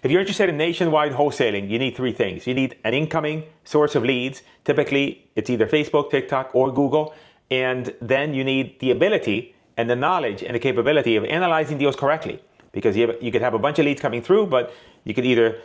If you're interested in nationwide wholesaling, you need three things. You need an incoming source of leads. Typically, it's either Facebook, TikTok, or Google. And then you need the ability and the knowledge and the capability of analyzing deals correctly. Because you could have a bunch of leads coming through, but you could either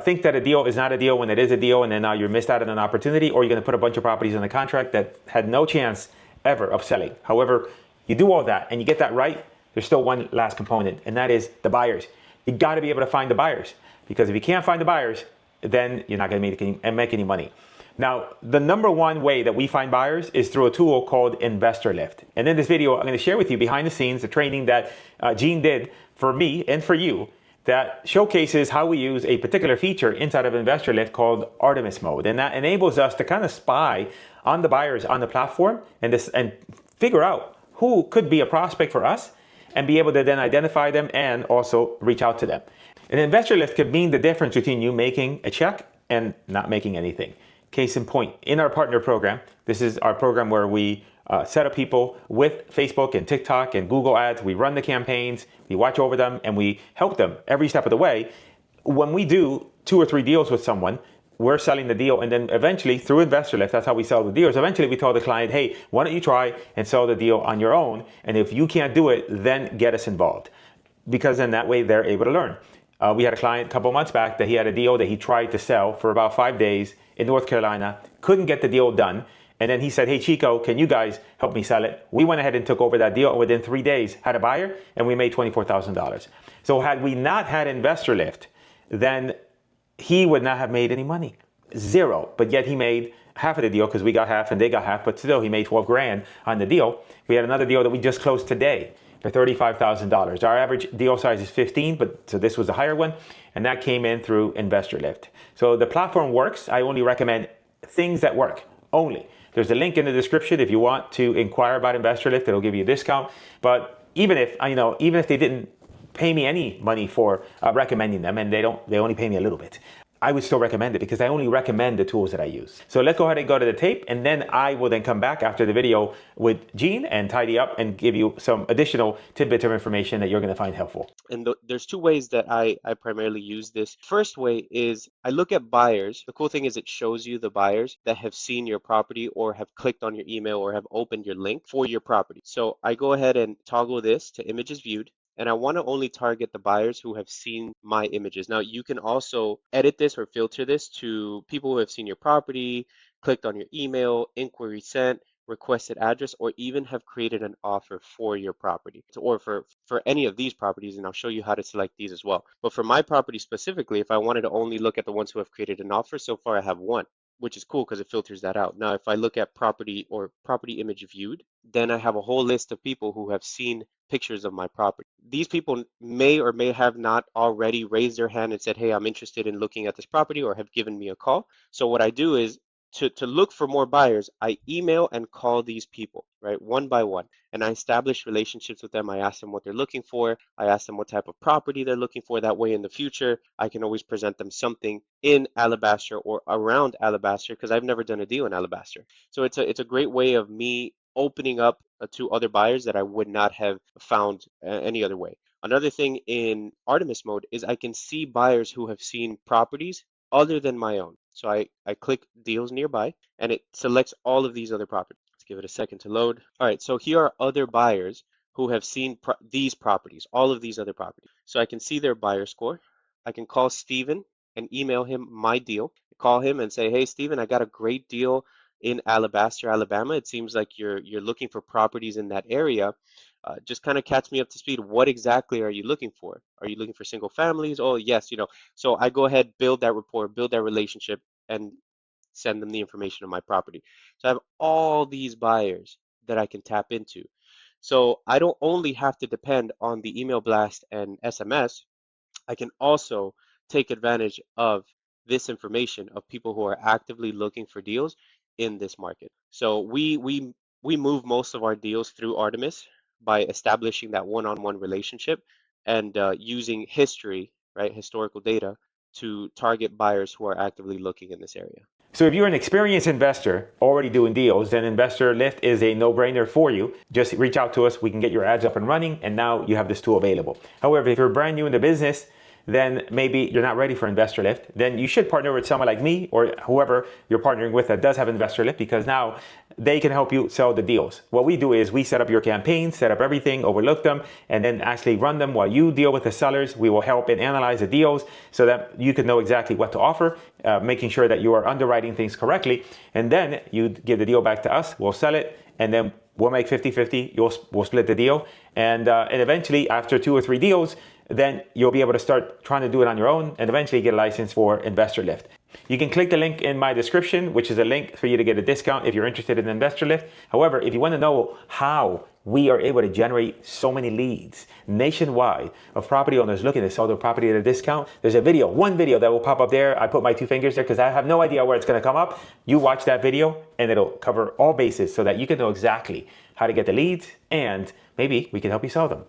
think that a deal is not a deal when it is a deal, and then now you're missed out on an opportunity, or you're going to put a bunch of properties in the contract that had no chance ever of selling. However, you do all that and you get that right, there's still one last component, and that is the buyers. You got to be able to find the buyers, because if you can't find the buyers, then you're not going to make any money. Now, the number one way that we find buyers is through a tool called Investorlift. And in this video, I'm going to share with you behind the scenes the training that Gene did for me and for you that showcases how we use a particular feature inside of Investorlift called Artemis mode. And that enables us to kind of spy on the buyers on the platform and figure out who could be a prospect for us and be able to then identify them and also reach out to them. An Investorlift could mean the difference between you making a check and not making anything. Case in point, in our partner program, this is our program where we set up people with Facebook and TikTok and Google ads. We run the campaigns, we watch over them, and we help them every step of the way. When we do 2 or 3 deals with someone, we're selling the deal, and then eventually through Investorlift, that's how we sell the deals. Eventually we tell the client, hey, why don't you try and sell the deal on your own? And if you can't do it, then get us involved. Because then that way they're able to learn. We had a client a couple months back that he had a deal that he tried to sell for about 5 days in North Carolina, couldn't get the deal done. And then he said, hey, Chico, can you guys help me sell it? We went ahead and took over that deal, and within 3 days had a buyer, and we made $24,000. So had we not had Investorlift, then he would not have made any money. 0. But yet he made half of the deal because we got half and they got half, but still he made 12 grand on the deal. We had another deal that we just closed today for $35,000. Our average deal size is 15, but so this was a higher one, and that came in through Investorlift. So the platform works. I only recommend things that work only. There's a link in the description if you want to inquire about Investorlift. It'll give you a discount. But even if they didn't pay me any money for recommending them, and they only pay me a little bit, I would still recommend it because I only recommend the tools that I use. So let's go ahead and go to the tape, and then I will then come back after the video with Gene and tidy up and give you some additional tidbits of information that you're going to find helpful. And there's 2 ways that I primarily use this. First way is I look at buyers. The cool thing is it shows you the buyers that have seen your property or have clicked on your email or have opened your link for your property. So I go ahead and toggle this to images viewed. And I want to only target the buyers who have seen my images. Now, you can also edit this or filter this to people who have seen your property, clicked on your email, inquiry sent, requested address, or even have created an offer for your property or for any of these properties. And I'll show you how to select these as well. But for my property specifically, if I wanted to only look at the ones who have created an offer, so far I have 1, which is cool because it filters that out. Now, if I look at property or property image viewed, then I have a whole list of people who have seen pictures of my property. These people may or may have not already raised their hand and said, hey, I'm interested in looking at this property, or have given me a call. So what I do is to look for more buyers, I email and call these people, right, one by one. And I establish relationships with them. I ask them what they're looking for. I ask them what type of property they're looking for. That way in the future, I can always present them something in Alabaster or around Alabaster, because I've never done a deal in Alabaster. So it's a great way of me opening up to other buyers that I would not have found any other way. Another thing in Artemis mode is I can see buyers who have seen properties other than my own. So I click deals nearby, and it selects all of these other properties. Let's give it a second to load. All right, so here are other buyers who have seen these properties, all of these other properties. So I can see their buyer score. I can call Steven and email him my deal. Call him and say, hey, Steven, I got a great deal in Alabaster, Alabama. It seems like you're looking for properties in that area. Just kind of catch me up to speed. What exactly are you looking for? Are you looking for single families? Oh, yes, So I go ahead, build that rapport, build that relationship, and send them the information of my property. So I have all these buyers that I can tap into. So I don't only have to depend on the email blast and SMS. I can also take advantage of this information of people who are actively looking for deals in this market. So we move most of our deals through Artemis by establishing that one-on-one relationship and using history, right, historical data, to target buyers who are actively looking in this area. So if you're an experienced investor already doing deals, then Investorlift is a no-brainer for you. Just reach out to us. We can get your ads up and running, and now you have this tool available. However, if you're brand new in the business, then maybe you're not ready for Investorlift. Then you should partner with someone like me or whoever you're partnering with that does have Investorlift, because now they can help you sell the deals. What we do is we set up your campaigns, set up everything, overlook them, and then actually run them while you deal with the sellers. We will help and analyze the deals so that you can know exactly what to offer, making sure that you are underwriting things correctly. And then you give the deal back to us, we'll sell it, and then we'll make 50-50, we'll split the deal. And eventually, after 2 or 3 deals, then you'll be able to start trying to do it on your own and eventually get a license for Investorlift. You can click the link in my description, which is a link for you to get a discount if you're interested in Investorlift. However, if you want to know how we are able to generate so many leads nationwide of property owners looking to sell their property at a discount, there's a video, one video that will pop up there. I put my 2 fingers there because I have no idea where it's going to come up. You watch that video and it'll cover all bases so that you can know exactly how to get the leads, and maybe we can help you sell them.